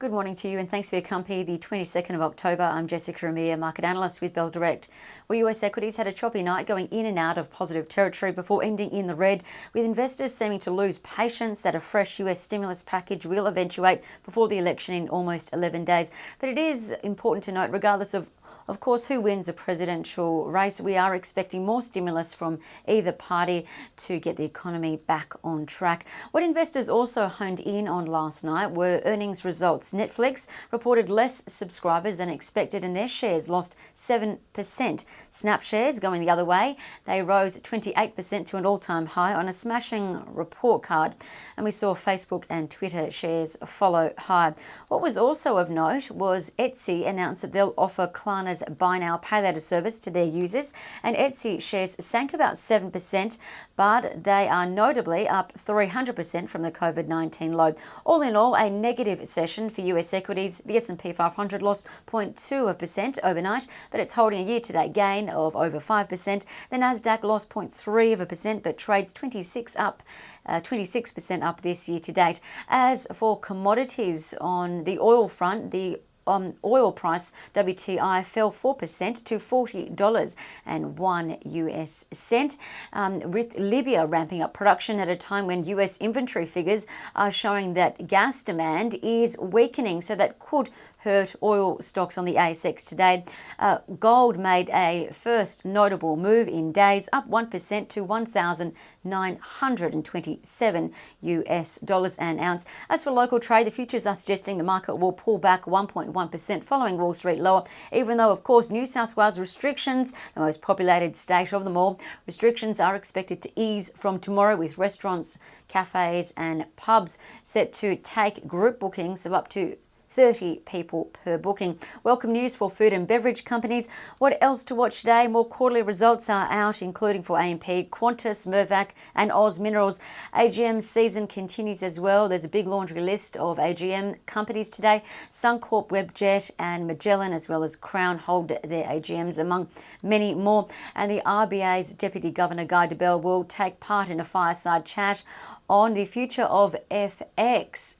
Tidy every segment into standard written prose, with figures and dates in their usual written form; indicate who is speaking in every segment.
Speaker 1: Good morning to you and thanks for your company. The 22nd of October, I'm Jessica Amir, market analyst with Bell Direct. Well, US equities had a choppy night going in and out of positive territory before ending in the red, with investors seeming to lose patience that a fresh US stimulus package will eventuate before the election in almost 11 days. But it is important to note, regardless of course, who wins a presidential race, we are expecting more stimulus from either party to get the economy back on track. What investors also honed in on last night were earnings results. Netflix reported less subscribers than expected and their shares lost 7%. Snap shares going the other way. They rose 28% to an all-time high on a smashing report card. And we saw Facebook and Twitter shares follow high. What was also of note was Etsy announced that they'll offer Klarna's buy now, pay later service to their users, and Etsy shares sank about 7%, but they are notably up 300% from the COVID-19 low. All in all, a negative session for US equities. The S&P 500 lost 0.2% overnight, but it's holding a year-to-date gain of over 5%. The Nasdaq lost 0.3%, but trades 26% up this year to date. As for commodities, on the oil front, the oil price WTI fell 4% to $40.01, with Libya ramping up production at a time when US inventory figures are showing that gas demand is weakening, so that could hurt oil stocks on the ASX today. Gold made a first notable move in days, up 1% to $1,927 an ounce. As for local trade, the futures are suggesting the market will pull back 1.1% following Wall Street lower, even though, of course, New South Wales restrictions, the most populated state of them all, restrictions are expected to ease from tomorrow, with restaurants, cafes and pubs set to take group bookings of up to 30 people per booking. Welcome news for food and beverage companies. What else to watch today? More quarterly results are out, including for AMP, Qantas, Mirvac and Oz Minerals. AGM season continues as well. There's a big laundry list of AGM companies today. Suncorp, Webjet and Magellan, as well as Crown, hold their AGMs, among many more. And the RBA's Deputy Governor Guy Debelle will take part in a fireside chat on the future of FX.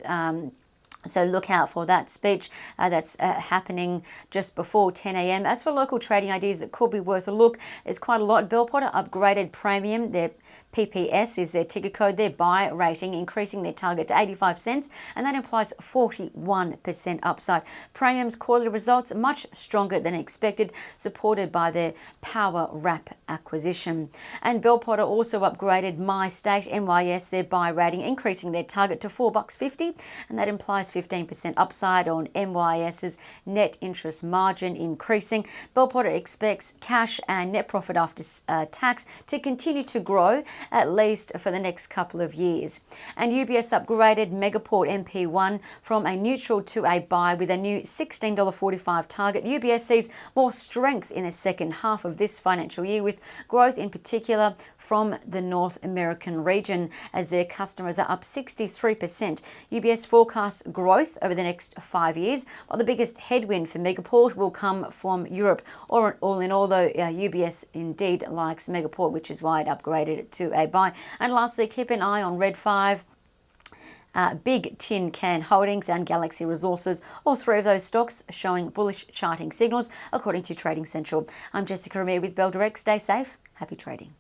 Speaker 1: So look out for that speech that's happening just before 10 a.m. As for local trading ideas that could be worth a look, there's quite a lot. Bell Potter upgraded Premium, their PPS is their ticker code, their buy rating, increasing their target to 85 cents, and that implies 41% upside. Premium's quarterly results much stronger than expected, supported by their Power Wrap acquisition. And Bell Potter also upgraded MyState NYS, their buy rating, increasing their target to $4.50, and that implies 15% upside on MYS's net interest margin increasing. Bell Potter expects cash and net profit after tax to continue to grow at least for the next couple of years. And UBS upgraded Megaport MP1 from a neutral to a buy with a new $16.45 target. UBS sees more strength in the second half of this financial year, with growth in particular from the North American region, as their customers are up 63%. UBS forecasts growth over the next 5 years, while the biggest headwind for Megaport will come from Europe. All in all, though, UBS indeed likes Megaport, which is why it upgraded it to a buy. And lastly, keep an eye on Red 5, Big Tin Can Holdings and Galaxy Resources. All three of those stocks showing bullish charting signals, according to Trading Central. I'm Jessica Amir with Bell Direct. Stay safe. Happy trading.